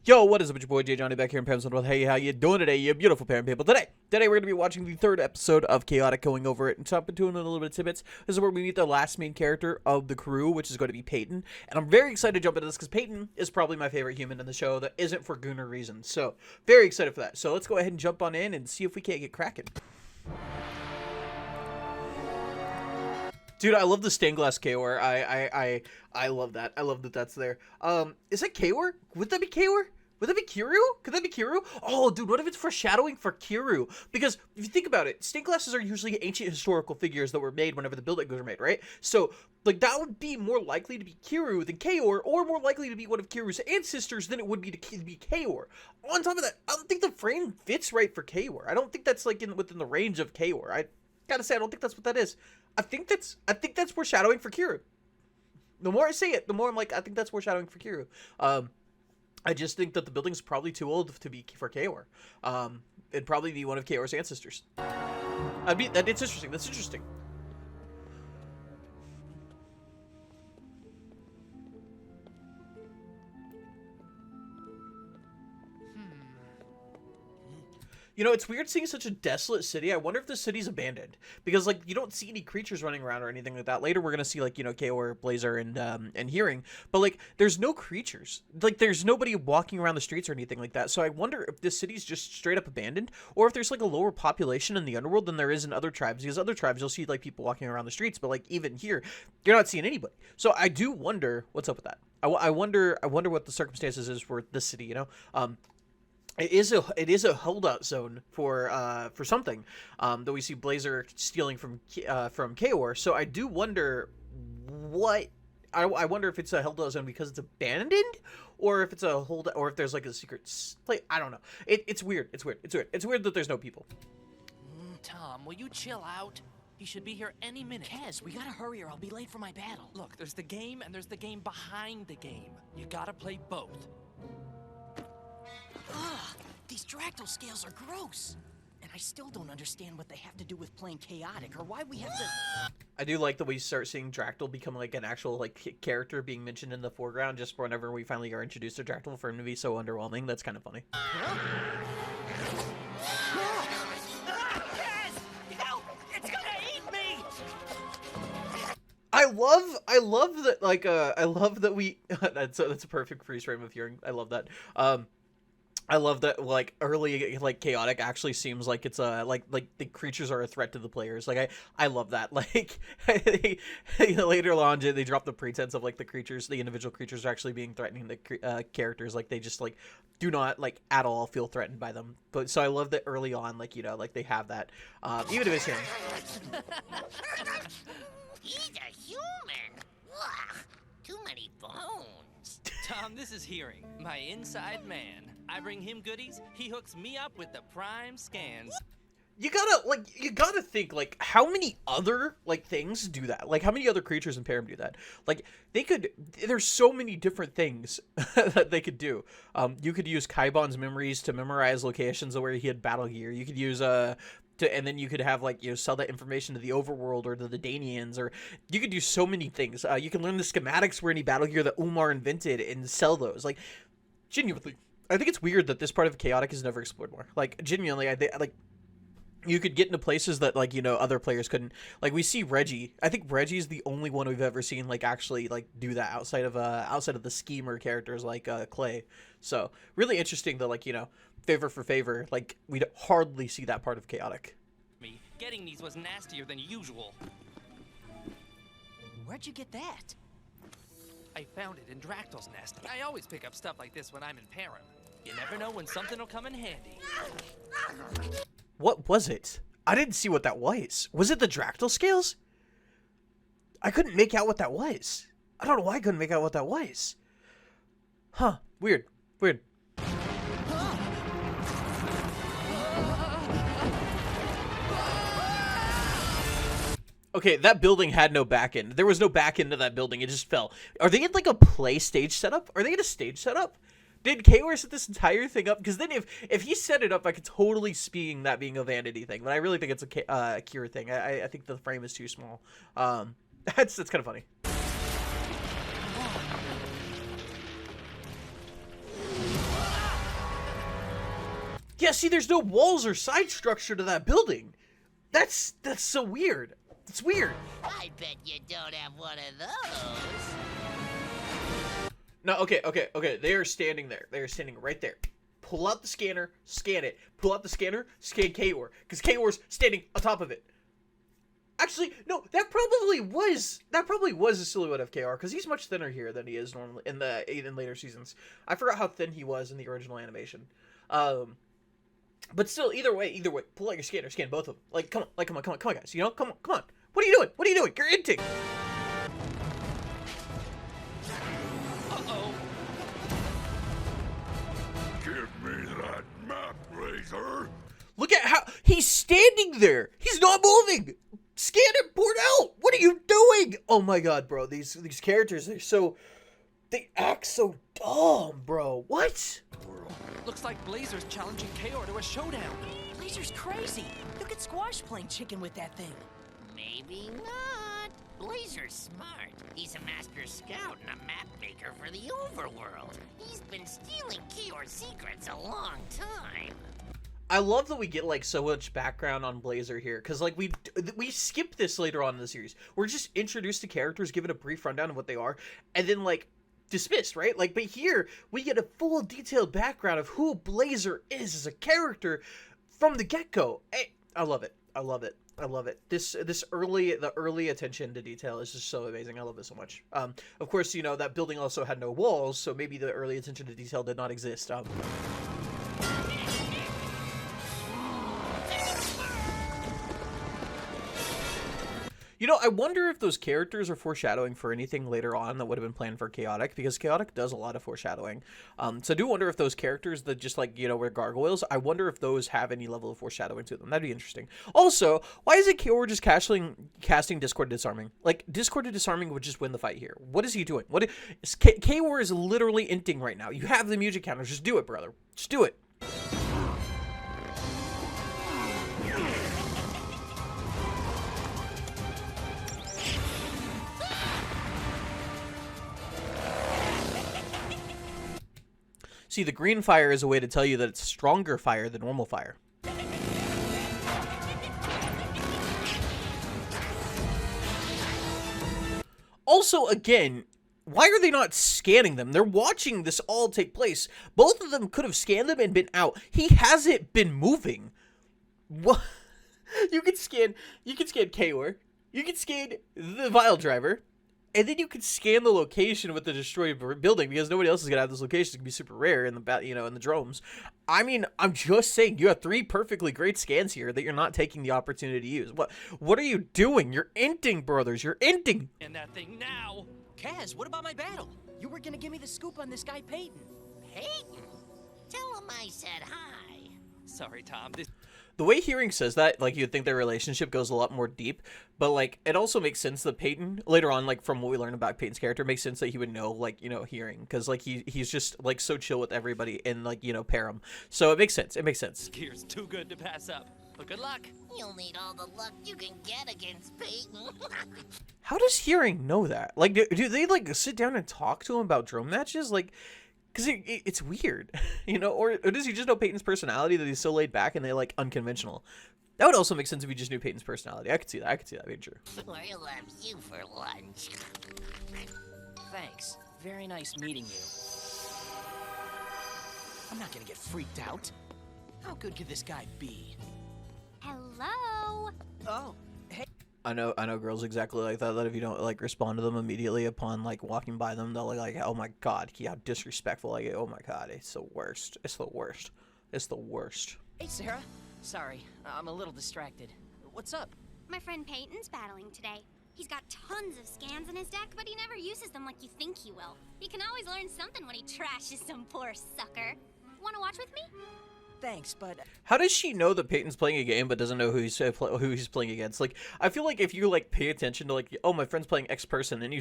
Yo, what is up, it's your boy Jay Johnny back here in Perim with. Hey, how you doing today, you beautiful Perim people? Today we're going to be watching the third episode of Chaotic, going over it and jumping into a little bit of tidbits. This is where we meet the last main character of the crew, which is going to be Peyton. And I'm very excited to jump into this because Peyton is probably my favorite human in the show that isn't for Gooner reasons. So, very excited for that. So, let's go ahead and jump on in and see if we can't get cracking. Dude, I love the stained glass Chaor. I love that. I love that that's there. Is that Chaor? Would that be Chaor? Would that be Kiru? Could that be Kiru? Oh, dude, what if it's foreshadowing for Kiru? Because if you think about it, stained glasses are usually ancient historical figures that were made whenever the buildings were made, right? So, like, that would be more likely to be Kiru than Chaor, or more likely to be one of Kiru's ancestors than it would be to be Chaor. On top of that, I don't think the frame fits right for Chaor. I don't think that's, like, within the range of Chaor. I gotta say, I don't think that's what that is. I think that's foreshadowing for Kiru. The more I say it, the more I'm like, I think that's foreshadowing for Kiru. I just think that the building's probably too old to be for Chaor. It'd probably be one of Chaor's ancestors. It's interesting. That's interesting. You know, it's weird seeing such a desolate city. I wonder if the city's abandoned. Because, like, you don't see any creatures running around or anything like that. Later, we're going to see, like, you know, Chaor, Blazer, and Hearing. But, like, there's no creatures. Like, there's nobody walking around the streets or anything like that. So I wonder if this city's just straight up abandoned. Or if there's, like, a lower population in the Underworld than there is in other tribes. Because other tribes, you'll see, like, people walking around the streets. But, like, even here, you're not seeing anybody. So I do wonder what's up with that. I wonder what the circumstances is for this city, you know? It is a holdout zone for something that we see Blazer stealing from Chaor. So I do wonder what I wonder if it's a holdout zone because it's abandoned, or if it's a holdout, or if there's like a secret place. I don't know. It's weird. It's weird. It's weird that there's no people. Tom, will you chill out? He should be here any minute. Kez, we gotta hurry or I'll be late for my battle. Look, there's the game and there's the game behind the game. You gotta play both. Ugh, these Dractyl scales are gross. And I still don't understand what they have to do with playing chaotic, or why we have to... I do like that we start seeing Dractyl become like an actual like character being mentioned in the foreground just whenever we finally are introduced to Dractyl, for him to be so underwhelming. That's kind of funny. Huh? Kez! Help! It's gonna eat me! I love that, like, I love that we, that's a perfect freeze frame of Hearing. I love that. I love that, like, early, like, Chaotic actually seems like it's like the creatures are a threat to the players. Like, I love that. Like, later on, they drop the pretense of, like, the individual creatures are actually being threatening the characters. Like, they just, like, do not, like, at all feel threatened by them. But, so I love that early on, like, you know, like, they have that. Even if it's Hearing. He's a human. Ugh, too many bones. Tom, this is Hearing, my inside man. I bring him goodies, he hooks me up with the prime scans. You gotta think, like, how many other, like, things do that? Like, how many other creatures in Perim do that? Like, there's so many different things that they could do. You could use Kaibon's memories to memorize locations where he had battle gear. You could use, and then you could have, like, you know, sell that information to the Overworld or to the Danians, or you could do so many things. You can learn the schematics for any battle gear that Umar invented and sell those. Like, genuinely, I think it's weird that this part of Chaotic is never explored more. Like, genuinely, like, you could get into places that, like, you know, other players couldn't. Like, we see Reggie. I think Reggie's the only one we've ever seen, like, actually, like, do that outside of the schemer characters like Clay. So, really interesting that, like, you know, favor for favor, like, we'd hardly see that part of Chaotic. Getting these was nastier than usual. Where'd you get that? I found it in Dractyl's nest. I always pick up stuff like this when I'm in Perim. You never know when something will come in handy. What was it? I didn't see what that was. Was it the Dractyl scales? I couldn't make out what that was. I don't know why I couldn't make out what that was. Huh. Weird. Okay, that building had no back end. There was no back end to that building. It just fell. Are they in, like, a play stage setup? Are they in a stage setup? Did Chaor set this entire thing up? Because then if he set it up, I could totally see that being a vanity thing. But I really think it's a Kira thing. I think the frame is too small. That's kind of funny. Yeah, see, there's no walls or side structure to that building. That's so weird. It's weird. I bet you don't have one of those. No, okay. They are standing there. They are standing right there. Pull out the scanner, scan it. Pull out the scanner, scan Chaor, because Chaor's standing on top of it. Actually, no, that probably was a silhouette of Chaor, because he's much thinner here than he is normally in later seasons. I forgot how thin he was in the original animation. But still, either way, pull out your scanner, scan both of them. Like, come on, guys. You know, come on. What are you doing? You're inting. Uh-oh. Give me that map, Blazer. Look at how he's standing there. He's not moving. Scan it, port out. What are you doing? Oh my god, bro. These characters, they act so dumb, bro. What? Looks like Blazer's challenging Chaor to a showdown. Blazer's crazy. You could squash playing chicken with that thing. Maybe not. Blazer's smart. He's a master scout and a map maker for the overworld. He's been stealing Chaor's secrets a long time. I love that we get like so much background on Blazer here, because like we skip this later on in the series. We're just introduced to characters, given a brief rundown of what they are, and then like dismissed, right? Like, but here we get a full detailed background of who Blazer is as a character from the get-go. I love it. The early attention to detail is just so amazing. I love this so much. Of course, you know, that building also had no walls, so maybe the early attention to detail did not exist. You know, I wonder if those characters are foreshadowing for anything later on that would have been planned for Chaotic, because Chaotic does a lot of foreshadowing. So I do wonder if those characters that just, like, you know, were gargoyles, I wonder if those have any level of foreshadowing to them. That'd be interesting. Also, why is it Chaor just casting Discord Disarming? Like, Discord Disarming would just win the fight here. What is he doing? Chaor is literally inting right now. You have the music counters. Just do it, brother. Just do it. See, the green fire is a way to tell you that it's stronger fire than normal fire. Also, again, why are they not scanning them? They're watching this all take place. Both of them could have scanned them and been out. He hasn't been moving. What? You can scan Chaor. You can scan the Vile Driver. And then you could scan the location with the destroyed building, because nobody else is gonna have this location. It can be super rare in the in the dromes. I mean, I'm just saying, you have 3 perfectly great scans here that you're not taking the opportunity to use. What are you doing? You're inting, brothers. You're inting. And that thing now. Kaz, what about my battle? You were gonna give me the scoop on this guy Peyton. Peyton? Tell him I said hi. Sorry, Tom. The way Hearing says that, like, you'd think their relationship goes a lot more deep, but, like, it also makes sense that Peyton, later on, like, from what we learn about Peyton's character, makes sense that he would know, like, you know, Hearing, because, like, he's just, like, so chill with everybody in, like, you know, Perim. So it makes sense. It makes sense. Gear's too good to pass up. But good luck. You'll need all the luck you can get against Peyton. How does Hearing know that? Like, do they, like, sit down and talk to him about drone matches? Like, because it's weird, you know? Or does he just know Peyton's personality, that he's so laid back and they, like, unconventional? That would also make sense if he just knew Peyton's personality. I could see that being true. We'll have you for lunch. Thanks. Very nice meeting you. I'm not gonna get freaked out. How good could this guy be? Hello? Oh, hey. I know girls exactly like that if you don't, like, respond to them immediately upon, like, walking by them, they'll, like, oh my god, how disrespectful, like, oh my god, it's the worst. It's the worst. It's the worst. Hey, Sarah. Sorry, I'm a little distracted. What's up? My friend Peyton's battling today. He's got tons of scans in his deck, but he never uses them like you think he will. He can always learn something when he trashes some poor sucker. Wanna watch with me? Thanks, but How does she know that Peyton's playing a game but doesn't know who he's playing against? Like, I feel like if you, like, pay attention to, like, oh, my friend's playing X person, and you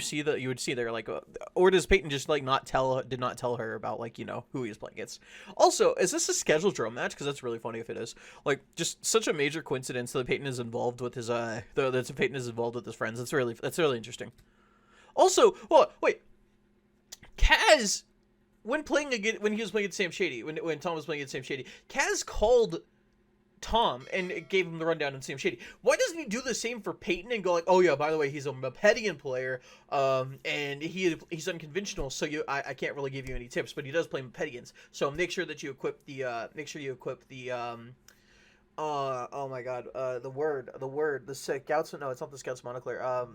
would see there, like, or does Peyton just, like, did not tell her about, like, you know, who he's playing against? Also, is this a scheduled drone match? Because that's really funny if it is. Like, just such a major coincidence that Peyton is involved with his Peyton is involved with his friends. That's really interesting. Also, well, wait, Kaz when he was playing against Sam Shady, when Tom was playing against Sam Shady, Kaz called Tom and it gave him the rundown on Sam Shady. Why doesn't he do the same for Peyton and go like, oh yeah, by the way, he's a Mepedian player, and he's unconventional, so I can't really give you any tips, but he does play Mepedians. So make sure that you equip the oh my god, the scouts. No, it's not the scouts monoclair.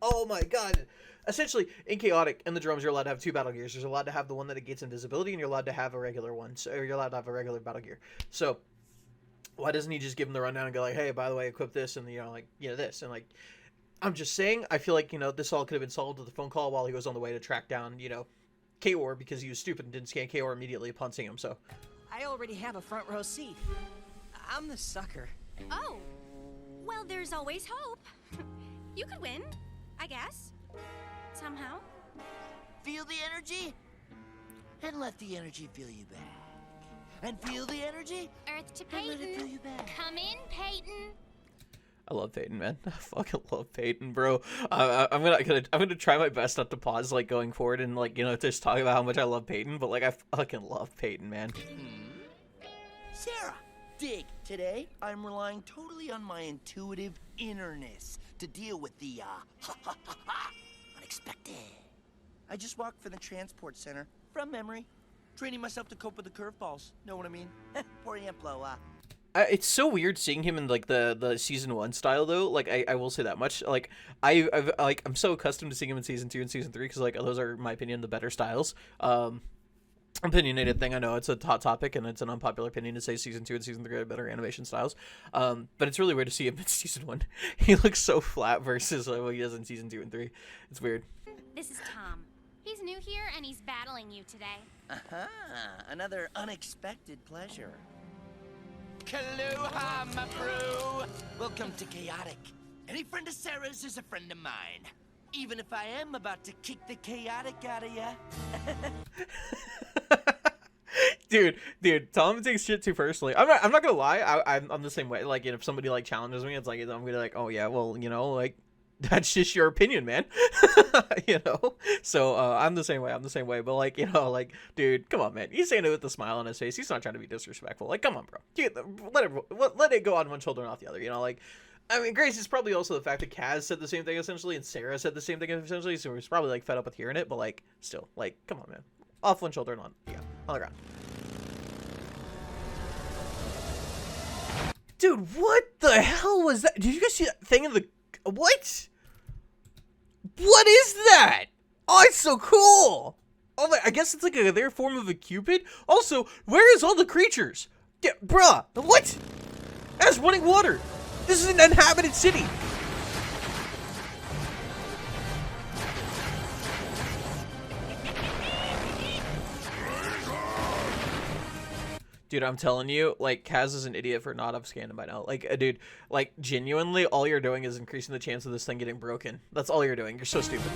Oh my god. Essentially, in Chaotic and the drums, you're allowed to have 2 battle gears. You're allowed to have the one that negates invisibility, and you're allowed to have a regular one. So you're allowed to have a regular battle gear. So why doesn't he just give him the rundown and go like, hey, by the way, equip this and this, and like, I'm just saying, I feel like this all could have been solved with a phone call while he was on the way to track down Chaor, because he was stupid and didn't scan Chaor immediately upon seeing him. So I already have a front row seat. I'm the sucker. Oh, well, there's always hope. You could win, I guess. Somehow. Feel the energy? And let the energy feel you back. And feel the energy? Earth to And let it feel Peyton. you back. Come in, Peyton. I love Peyton, man. I fucking love Peyton, bro. I'm gonna try my best not to pause like going forward and just talk about how much I love Peyton, but like I fucking love Peyton, man. Sarah, dig. Today, I'm relying totally on my intuitive innerness to deal with the, unexpected. I just walked from the transport center, from memory, training myself to cope with the curveballs. Know what I mean? Por ejemplo, It's so weird seeing him in like the season 1 style though. Like I will say that much. Like I'm so accustomed to seeing him in season 2 and season 3 because like those are, in my opinion, the better styles. Opinionated thing. I know it's a hot topic and it's an unpopular opinion to say season 2 and season 3 are better animation styles. But it's really weird to see him in season 1. He looks so flat versus what he does in season 2 and 3. It's weird. This is Tom. He's new here and he's battling you today. Another unexpected pleasure. Aloha, my bro. Welcome to Chaotic. Any friend of Sarah's is a friend of mine. Even if I am about to kick the chaotic out of ya. Dude, Tom takes shit too personally. I'm not gonna lie. I'm the same way. Like, if somebody like challenges me, it's like I'm gonna be like, oh yeah, well, like that's just your opinion, man. So I'm the same way. But like, dude, come on, man. He's saying it with a smile on his face. He's not trying to be disrespectful. Like, come on, bro. Dude, let it go on one shoulder and off the other. I mean, Grace is probably also the fact that Kaz said the same thing essentially, and Sarah said the same thing essentially. So he's probably like fed up with hearing it. But like, still, like, come on, man. Off one shoulder and on the ground. Dude, what the hell was that? Did you guys see that thing in the... What? What is that? Oh, it's so cool. Oh, I guess it's like their form of a cupid. Also, where is all the creatures? Bruh, what? That's running water. This is an inhabited city. Dude, I'm telling you, like, Kaz is an idiot for not upscanning by now. Like, dude, like, genuinely, all you're doing is increasing the chance of this thing getting broken. That's all you're doing. You're so stupid.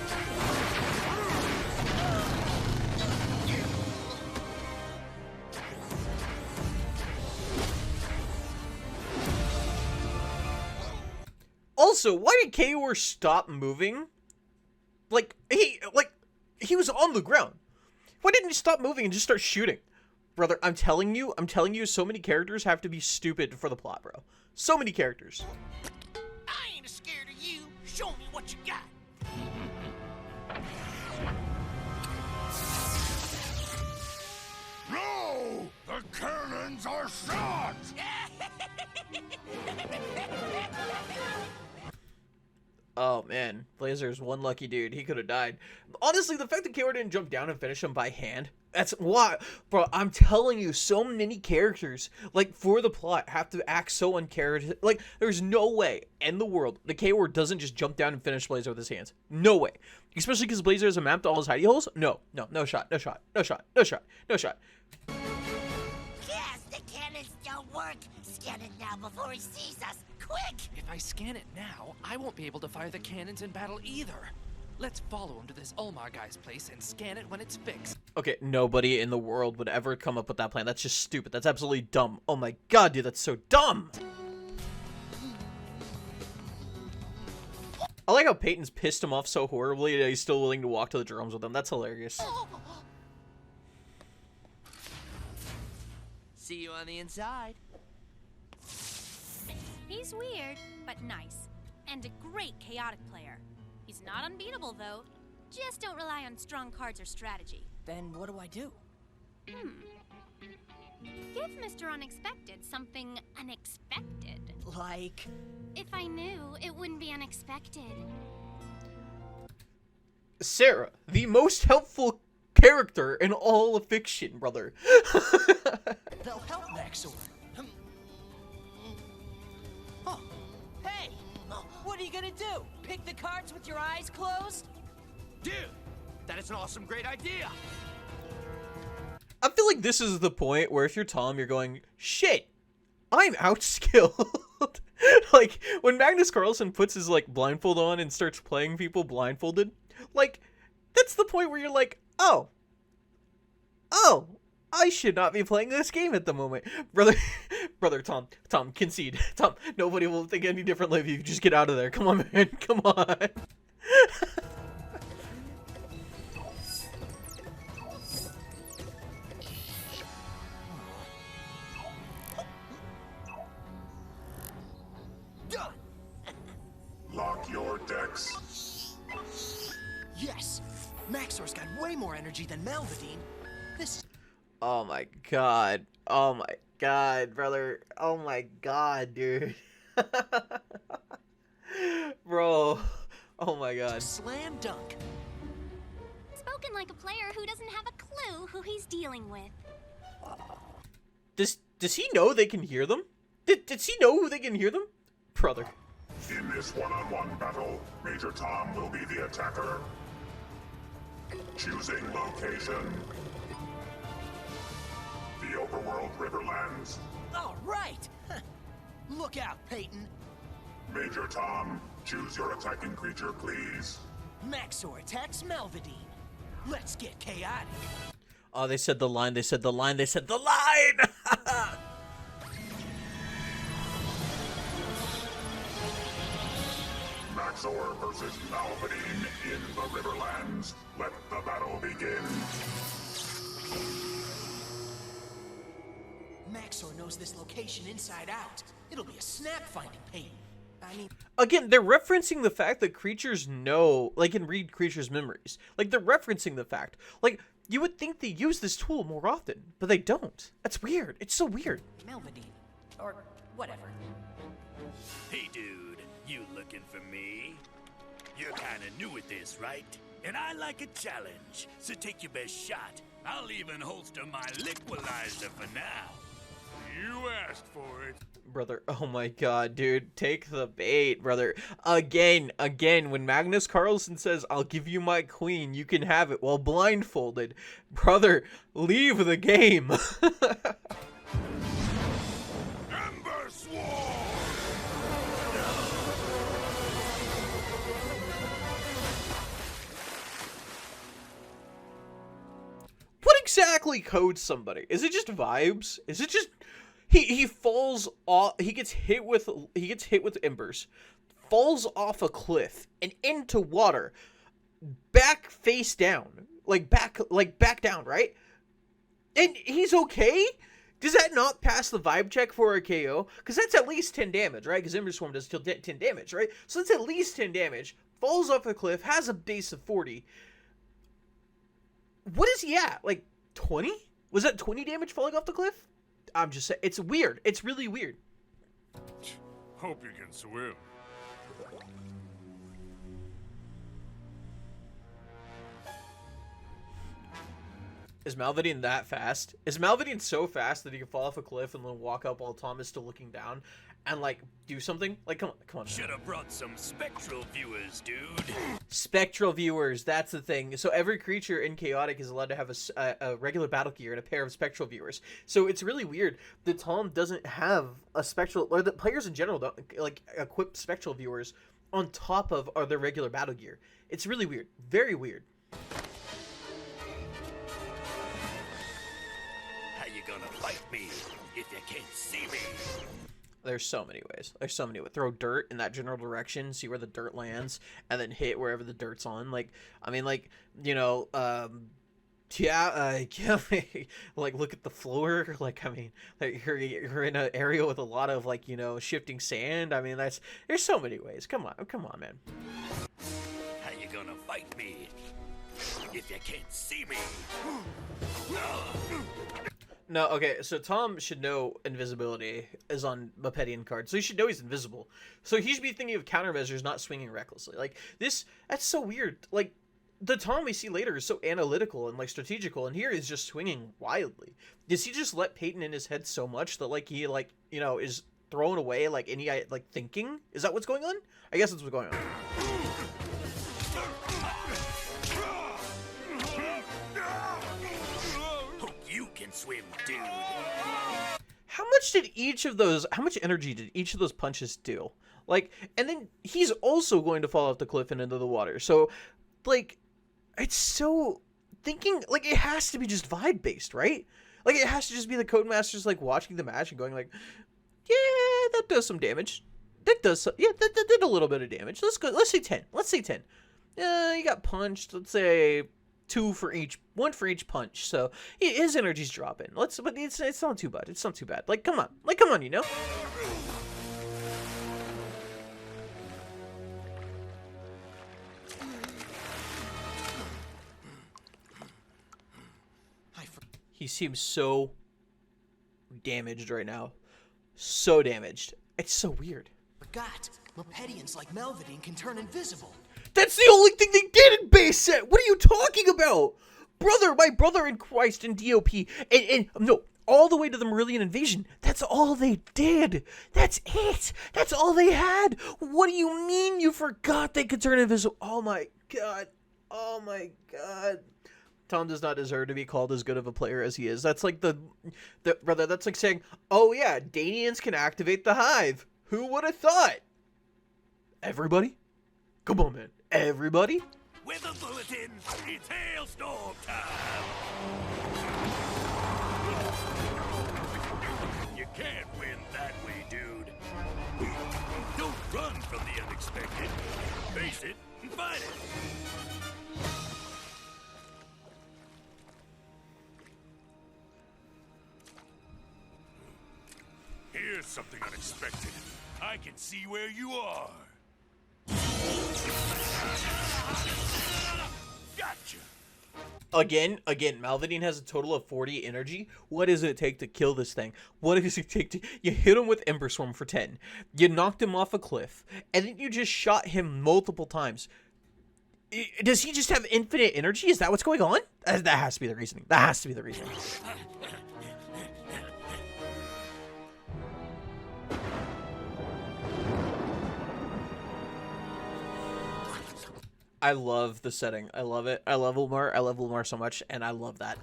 Also, why did Chaor stop moving? Like, he was on the ground. Why didn't he stop moving and just start shooting? Brother, I'm telling you, so many characters have to be stupid for the plot, bro. So many characters. I ain't scared of you. Show me what you got. No! The cannons are shot! Oh, man. Blazer's one lucky dude. He could have died. Honestly, the fact that Chaor didn't jump down and finish him by hand, that's why. Bro, I'm telling you, so many characters, like, for the plot, have to act so uncharacteristic. Like, there's no way in the world that Chaor doesn't just jump down and finish Blazer with his hands. No way. Especially because Blazer has a map to all his hidey holes. No shot. Yes, the cannons don't work. Scan it now before he sees us. Quick! If I scan it now, I won't be able to fire the cannons in battle either. Let's follow him to this Ulmar guy's place and scan it when it's fixed. Okay, nobody in the world would ever come up with that plan. That's just stupid. That's absolutely dumb. Oh my god, dude, that's so dumb! I like how Peyton's pissed him off so horribly that he's still willing to walk to the drums with him. That's hilarious. See you on the inside. He's weird, but nice. And a great chaotic player. He's not unbeatable, though. Just don't rely on strong cards or strategy. Then what do I do? Give Mr. Unexpected something unexpected. Like... If I knew, it wouldn't be unexpected. Sarah, the most helpful character in all of fiction, brother. They'll help Maxor. Oh, hey! What are you gonna do? Pick the cards with your eyes closed? Dude, that is an awesome, great idea. I feel like this is the point where if you're Tom, you're going, shit, I'm outskilled. Like, when Magnus Carlsen puts his, like, blindfold on and starts playing people blindfolded, like, that's the point where you're like, oh, I should not be playing this game at the moment. Brother Tom, concede. Tom, nobody will think any differently if you just get out of there. Come on, man, come on. Done! Lock your decks. Yes! Maxor's got way more energy than Malvadine. This... Oh my god. Oh my god, brother. Oh my god, dude. Bro. Oh my god. Slam dunk. Spoken like a player who doesn't have a clue who he's dealing with. Does he know they can hear them? Does he know who they can hear them? Brother. In this one-on-one battle, Major Tom will be the attacker. Choosing location. The Overworld Riverlands. All right! Look out, Peyton. Major Tom, choose your attacking creature, please. Maxor attacks Malvadine. Let's get chaotic. Oh, they said the line, they said the line, they said the line! Maxor versus Malvadine in the Riverlands. Let the battle begin. Maxor knows this location inside out. It'll be a snap finding Peyton. I mean... Again, they're referencing the fact that creatures know, like, can read creatures' memories. Like, they're referencing the fact. Like, you would think they use this tool more often, but they don't. That's weird. It's so weird. Malvadine. Or whatever. Hey dude, you looking for me? You're kinda new at this, right? And I like a challenge, so take your best shot. I'll even holster my liquidizer for now. You asked for it. Brother, oh my god, dude. Take the bait, brother. Again, when Magnus Carlsen says, I'll give you my queen, you can have it while blindfolded. Brother, leave the game. Ember Swarm! What exactly codes somebody? Is it just vibes? Is it just he falls off, he gets hit with embers, falls off a cliff and into water, back face down, back down, right? And he's okay? Does that not pass the vibe check for a KO? Because that's at least 10 damage, right? Because Ember Swarm does 10 damage, right? So that's at least 10 damage. Falls off a cliff, has a base of 40. What is he at? Like 20? Was that 20 damage falling off the cliff? I'm just saying, it's weird. It's really weird. Hope you can swim. Is Malvadine that fast? Is Malvadine so fast that he can fall off a cliff and then walk up while Tom is still looking down and, like, do something? Like, come on. Should have brought some spectral viewers, dude. Spectral viewers, that's the thing. So every creature in Chaotic is allowed to have a regular battle gear and a pair of spectral viewers. So it's really weird that Tom doesn't have a spectral, or that players in general don't, like, equip spectral viewers on top of their regular battle gear. It's really weird. Very weird. How you gonna fight me if you can't see me? There's so many ways. There's so many ways. Throw dirt in that general direction, see where the dirt lands, and then hit wherever the dirt's on. Like, I mean, like, you know, Yeah, like look at the floor. Like, I mean, like you're in an area with a lot of like, you know, shifting sand. I mean, there's so many ways. Come on, man. How you gonna fight me if you can't see me? No, okay, so Tom should know invisibility is on Mepedian card, so he should know he's invisible. So he should be thinking of countermeasures, not swinging recklessly. Like, that's so weird. Like, the Tom we see later is so analytical and, like, strategical, and here he's just swinging wildly. Does he just let Peyton in his head so much that, like, he, like, you know, is throwing away, like, any, like, thinking? Is that what's going on? I guess that's what's going on. You can swim, dude. How much energy did each of those punches do? Like, and then he's also going to fall off the cliff and into the water. So, like, it's so thinking, like, it has to be just vibe based, right? Like, it has to just be the Codemasters, like, watching the match and going like, yeah, that does some damage. That did a little bit of damage. Let's say 10. Let's say 10. You got punched. Let's say 1 for each punch. So his energy's dropping. But it's not too bad. It's not too bad. Like, come on, you know. He seems so damaged right now. So damaged. It's so weird. Forgot. Mepedians like Melvadine can turn invisible. That's the only thing they did in base set. What are you talking about? My brother in Christ in DOP. And no, all the way to the Marillion invasion. That's all they did. That's it. That's all they had. What do you mean you forgot they could turn invisible? Oh my god. Oh my god. Tom does not deserve to be called as good of a player as he is. That's like brother, that's like saying, oh yeah, Danians can activate the hive. Who would have thought? Everybody? Come on, man. Everybody? Weather bulletin, it's hailstorm time. You can't win that way, dude. Don't run from the unexpected. Face it and fight it. Here's something unexpected. I can see where you are. Gotcha. Again, Malvadine has a total of 40 energy. What does it take to kill this thing? What does it take to... You hit him with Ember Swarm for 10. You knocked him off a cliff. And then you just shot him multiple times. Does he just have infinite energy? Is that what's going on? That has to be the reasoning. That has to be the reasoning. I love the setting. I love it. I love Ulmar. I love Ulmar so much, and I love that.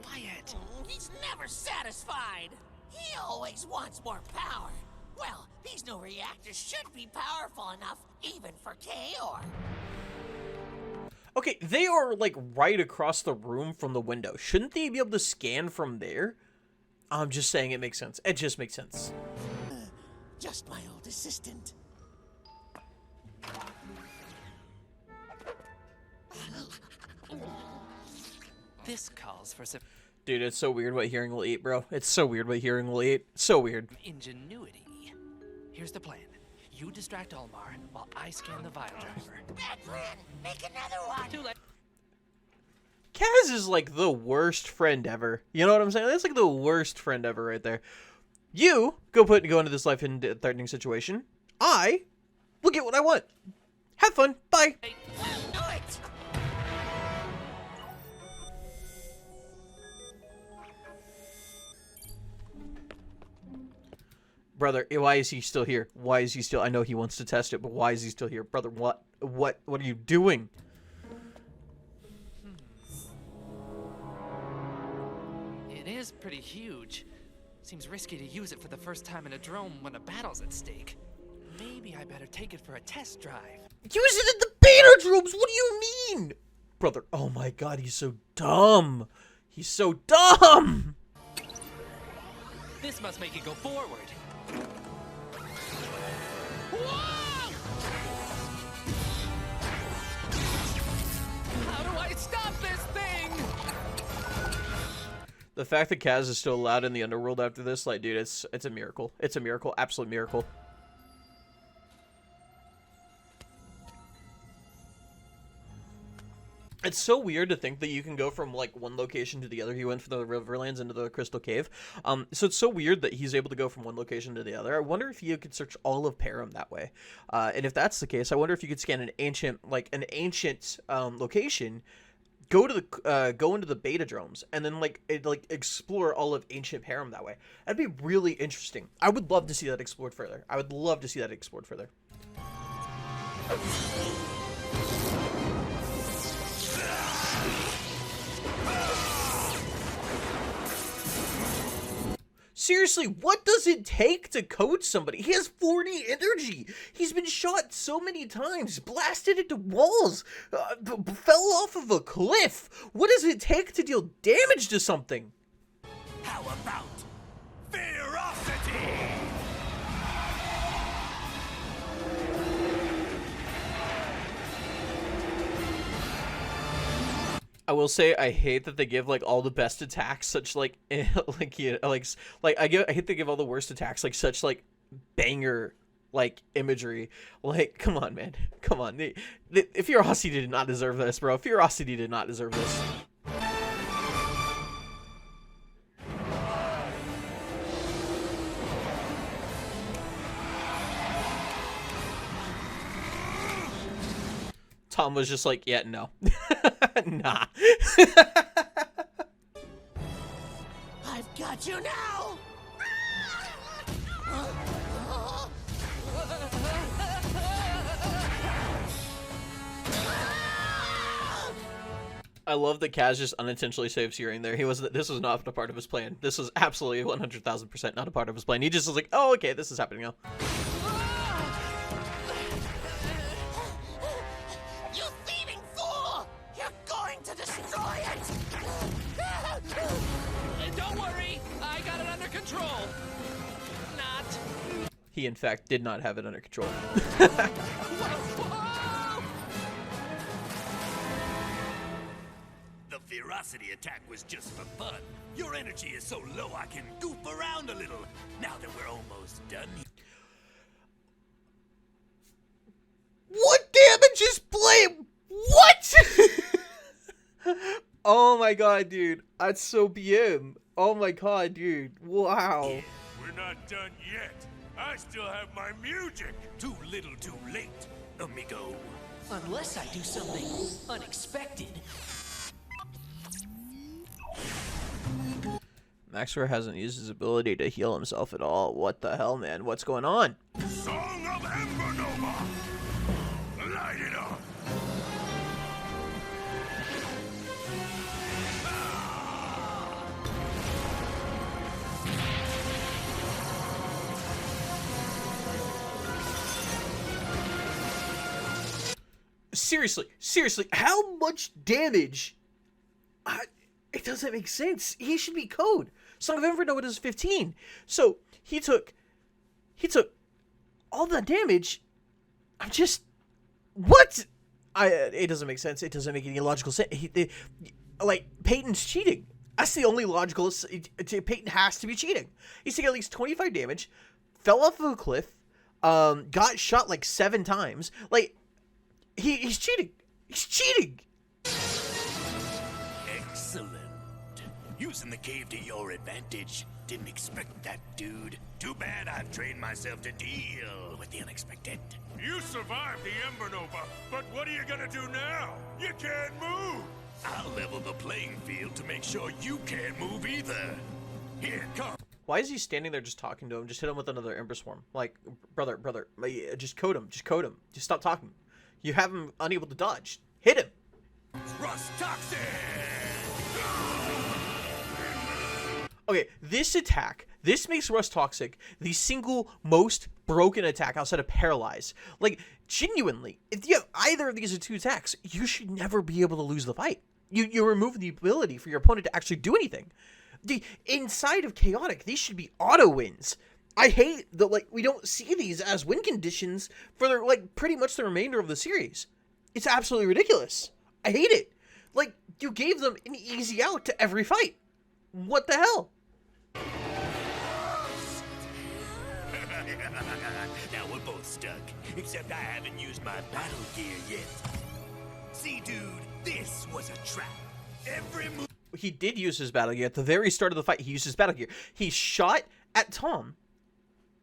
Quiet. He's never satisfied. He always wants more power. Well, these new reactors should be powerful enough even for Chaor. Okay, they are, like, right across the room from the window. Shouldn't they be able to scan from there? I'm just saying it makes sense. It just makes sense. Just my old assistant. This calls for some Dude, it's so weird what hearing will eat, bro. It's so weird what hearing will eat. So weird. ingenuity. Here's the plan. You distract Ulmar while I scan the vial driver. Bad plan. Make another one. Too late. Kaz is like the worst friend ever. You know what I'm saying? That's like the worst friend ever right there. You go into this life and threatening situation. I will get what I want. Have fun. Bye. Do it. Brother, why is he still here? Why is he still... I know he wants to test it, but why is he still here? Brother, what are you doing? It is pretty huge. Seems risky to use it for the first time in a drone when a battle's at stake. Maybe I better take it for a test drive. Use it in the beta drones! What do you mean? Brother, oh my god, he's so dumb. He's so dumb! This must make it go forward. How do I stop this thing? The fact that Kaz is still allowed in the Underworld after this, like, dude, it's a miracle. It's a miracle. Absolute miracle. It's so weird to think that you can go from, like, one location to the other. He went from the Riverlands into the Crystal Cave. So it's so weird that he's able to go from one location to the other. I wonder if you could search all of Perim that way. And if that's the case, I wonder if you could scan an ancient location, go into the beta dromes, and then explore all of ancient Perim that way. That'd be really interesting. I would love to see that explored further. Seriously, what does it take to code somebody? He has 40 energy. He's been shot so many times, blasted into walls, fell off of a cliff. What does it take to deal damage to something? How about ferocity? I will say I hate that they give like all the best attacks such I hate they give all the worst attacks like such like banger like imagery. Like, come on, man, come on. Ferocity did not deserve this, bro. Ferocity did not deserve this. Tom was just like, yeah, no. Nah. I've got you now! I love that Kaz just unintentionally saves Searing there. This was not a part of his plan. This was absolutely 100,000% not a part of his plan. He just was like, oh, okay, this is happening now. He, in fact, did not have it under control. The ferocity attack was just for fun. Your energy is so low I can goof around a little. Now that we're almost done. What damage is blame? What? Oh my god, dude. That's so BM. Oh my god, dude. Wow. Yeah, we're not done yet. I still have my music. Too little, too late, amigo. Unless I do something unexpected. Maxwell hasn't used his ability to heal himself at all. What the hell, man? What's going on? Song of Ember Nova. Light it up. Seriously, how much damage? It doesn't make sense. He should be code. Song of Ember Nova does 15. So he took all that damage. I'm just, what? It doesn't make sense. It doesn't make any logical sense. Peyton's cheating. That's the only logical. Peyton has to be cheating. He's taking at least 25 damage, fell off of a cliff, got shot like 7 times. Like, he's cheating. He's cheating. Excellent. Using the cave to your advantage. Didn't expect that, dude. Too bad I've trained myself to deal with the unexpected. You survived the Ember Nova, but what are you gonna do now? You can't move. I'll level the playing field to make sure you can't move either. Here, come. Why is he standing there just talking to him? Just hit him with another Ember Swarm. Like, brother, just code him. Just code him. Just stop talking. You have him unable to dodge. Hit him. Rust Toxic! Okay, this attack, this makes Rust Toxic the single most broken attack outside of Paralyze. Like, genuinely, if you have either of these 2 attacks, you should never be able to lose the fight. You remove the ability for your opponent to actually do anything. Inside of Chaotic, these should be auto wins. I hate that, like, we don't see these as win conditions for, pretty much the remainder of the series. It's absolutely ridiculous. I hate it. Like, you gave them an easy out to every fight. What the hell? Now we're both stuck, except I haven't used my battle gear yet. See, dude, this was a trap. Every move. He did use his battle gear at the very start of the fight. He used his battle gear. He shot at Tom,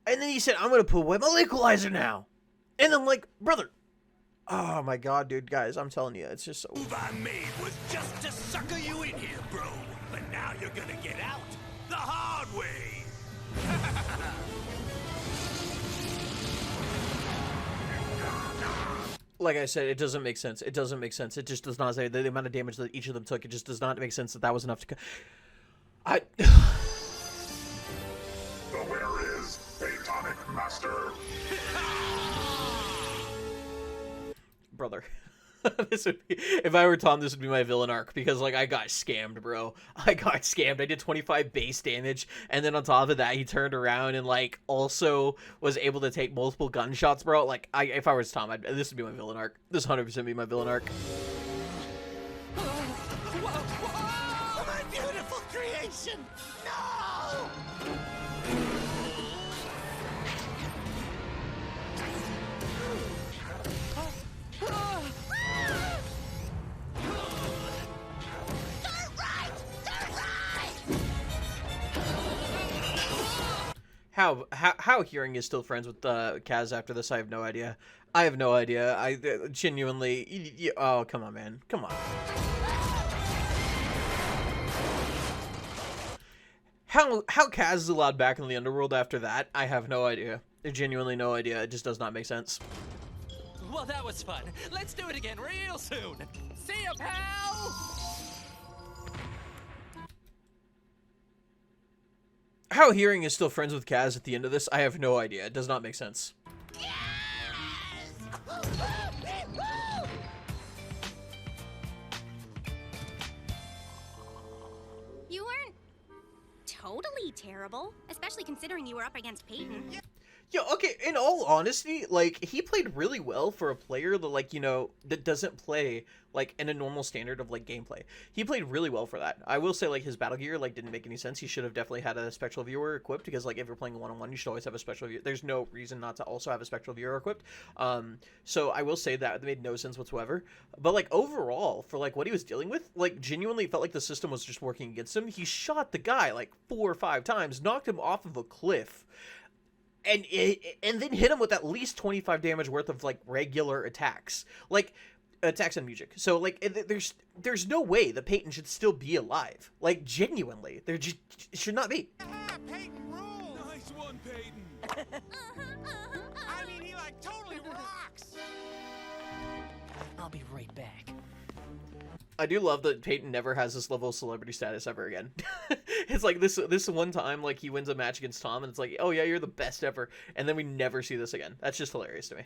and then he said, "I'm gonna put away my equalizer now." And then, like, brother, oh my god, dude, guys, I'm telling you, it's just so. Move I made was just to sucker you in here, bro. But now you're gonna get out the hard way. Like I said, it doesn't make sense. It doesn't make sense. It just does not say the amount of damage that each of them took. It just does not make sense that that was enough to. The winner is Photonic Master. Brother. This would be, if I were Tom, this would be my villain arc, because like I got scammed, bro. I got scammed. I did 25 base damage, and then on top of that, he turned around and like also was able to take multiple gunshots, bro. Like if I was Tom, this would be my villain arc. This 100% be my villain arc. Whoa, my beautiful creation! No! How Hearing is still friends with Kaz after this, I have no idea. I have no idea. I genuinely... oh, come on, man. Come on. How Kaz is allowed back in the Underworld after that, I have no idea. Genuinely no idea. It just does not make sense. Well, that was fun. Let's do it again real soon. See ya, pal! How Hearing is still friends with Kaz at the end of this, I have no idea. It does not make sense. You weren't totally terrible, especially considering you were up against Peyton. Yo, okay, in all honesty, like, he played really well for a player that, like, you know, that doesn't play, like, in a normal standard of, like, gameplay. He played really well for that. I will say, like, his battle gear, like, didn't make any sense. He should have definitely had a spectral viewer equipped, because, like, if you're playing one-on-one, you should always have a spectral viewer. There's no reason not to also have a spectral viewer equipped. So I will say that it made no sense whatsoever. But, like, overall, for, like, what he was dealing with, like, genuinely felt like the system was just working against him. He shot the guy, like, 4 or 5 times, knocked him off of a cliff, and then hit him with at least 25 damage worth of, like, regular attacks. Like, attacks and music. So, like, there's no way that Peyton should still be alive. Like, genuinely. There just should not be. Peyton rules! Nice one, Peyton! I mean, he, like, totally rocks! I'll be right back. I do love that Peyton never has this level of celebrity status ever again. It's like this one time, like, he wins a match against Tom, and it's like, oh yeah, you're the best ever, and then we never see this again. That's just hilarious to me.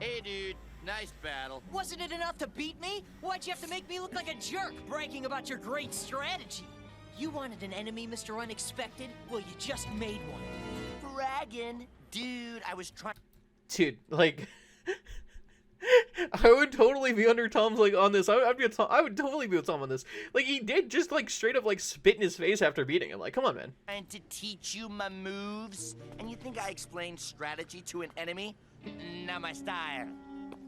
Hey, dude. Nice battle. Wasn't it enough to beat me? Why'd you have to make me look like a jerk bragging about your great strategy? You wanted an enemy, Mr. Unexpected? Well, you just made one. Bragging. Dude, I was trying... Dude, like... I would totally be under Tom's, like, on this. I would totally be with Tom on this. Like, he did just, like, straight up, like, spit in his face after beating him. Like, come on, man. Trying to teach you my moves, and you think I explained strategy to an enemy? Not my style.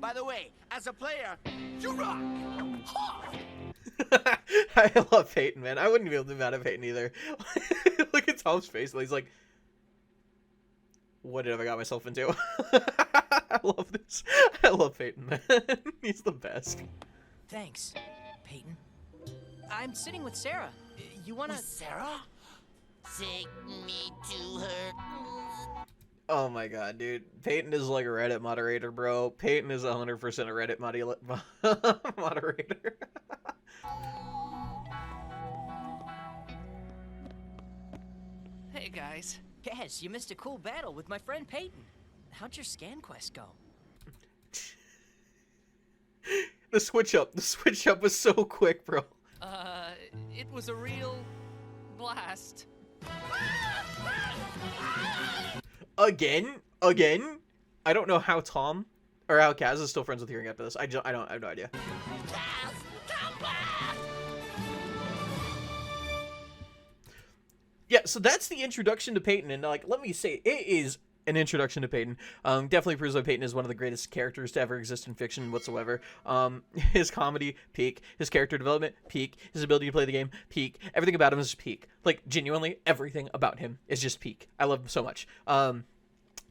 By the way, as a player, you rock! I love Peyton, man. I wouldn't be able to be mad at Peyton either. Look at Tom's face. He's like, what have I got myself into? I love this. I love Peyton, man. He's the best. Thanks, Peyton. I'm sitting with Sarah. You wanna... With Sarah? Take me to her. Oh my god, dude. Peyton is like a Reddit moderator, bro. Peyton is 100% a Reddit moderator. Hey, guys. Guess you missed a cool battle with my friend Peyton. How'd your scan quest go? The switch up was so quick, bro. It was a real blast. Again? I don't know how Tom or how Kaz is still friends with Hearing after this. I have no idea. so that's the introduction to Peyton, and like, let me say, it is an introduction to Peyton. Definitely proves why Peyton is one of the greatest characters to ever exist in fiction whatsoever. His comedy, peak. His character development, peak. His ability to play the game, peak. Everything about him is just peak. Like, genuinely, everything about him is just peak. I love him so much.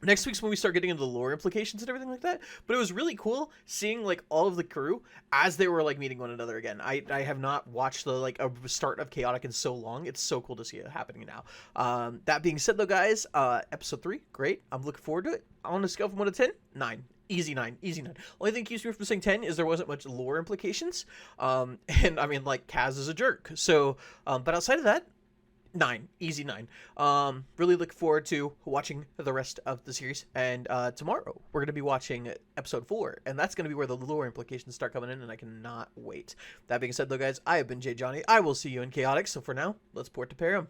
Next week's when we start getting into the lore implications and everything like that. But it was really cool seeing like all of the crew as they were like meeting one another again. I have not watched the like a start of Chaotic in so long. It's so cool to see it happening now. That being said though, guys, episode 3, great. I'm looking forward to it. On a scale from 1 to 10, 9. Easy 9. Only thing keeps me from saying 10 is there wasn't much lore implications. And I mean, like, Kaz is a jerk. So, but outside of that, 9. Easy 9. Really look forward to watching the rest of the series. And tomorrow, we're going to be watching episode 4. And that's going to be where the lore implications start coming in. And I cannot wait. That being said, though, guys, I have been Jay Johnny. I will see you in Chaotic. So for now, let's port to Perim.